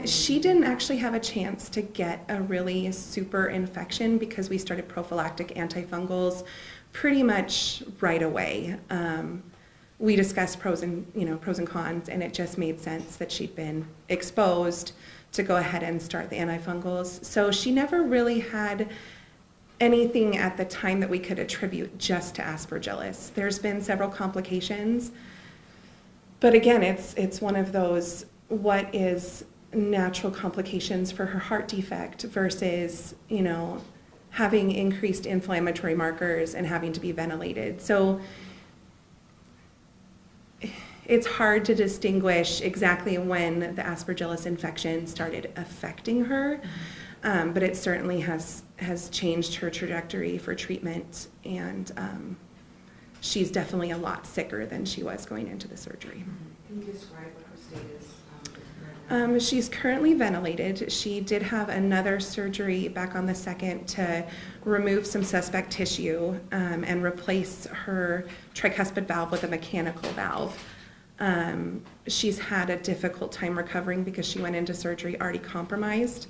She didn't actually have a chance to get a really super infection because we started prophylactic antifungals pretty much right away. We discussed pros and cons, and it just made sense that she'd been exposed to go ahead and start the antifungals. So she never really had anything at the time that we could attribute just to aspergillus. There's been several complications, but again, it's one of those, what is natural complications for her heart defect versus, having increased inflammatory markers and having to be ventilated. So it's hard to distinguish exactly when the aspergillus infection started affecting her, but it certainly has changed her trajectory for treatment, and she's definitely a lot sicker than she was going into the surgery. Can you describe what her state is? She's currently ventilated. She did have another surgery back on the 2nd to remove some suspect tissue and replace her tricuspid valve with a mechanical valve. She's had a difficult time recovering because she went into surgery already compromised.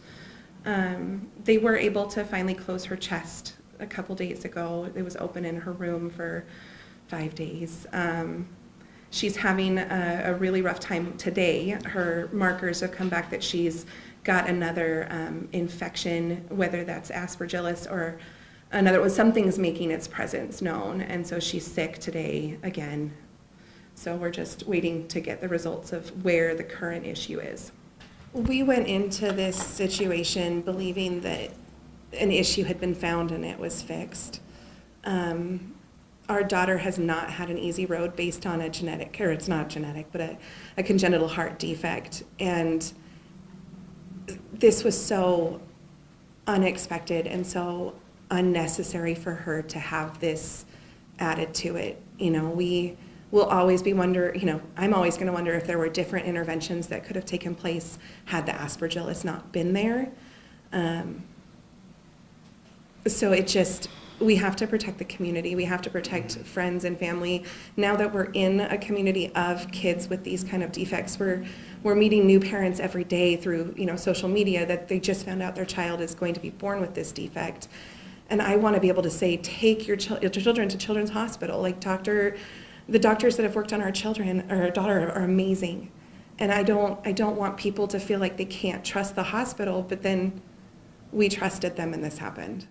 They were able to finally close her chest a couple days ago. It was open in her room for 5 days. She's having a really rough time today. Her markers have come back that she's got another infection, whether that's aspergillus or something's making its presence known, and so she's sick today again. So we're just waiting to get the results of where the current issue is. We went into this situation believing that an issue had been found and it was fixed. Our daughter has not had an easy road based on it's not genetic, but a congenital heart defect. And this was so unexpected and so unnecessary for her to have this added to it. We will always be I'm always going to wonder if there were different interventions that could have taken place had the aspergillus not been there. So we have to protect the community. We have to protect friends and family. Now that we're in a community of kids with these kind of defects, we're meeting new parents every day through social media that they just found out their child is going to be born with this defect. And I want to be able to say, take your children to Children's Hospital. The doctors that have worked on our children or our daughter are amazing. And I don't want people to feel like they can't trust the hospital, but then we trusted them and this happened.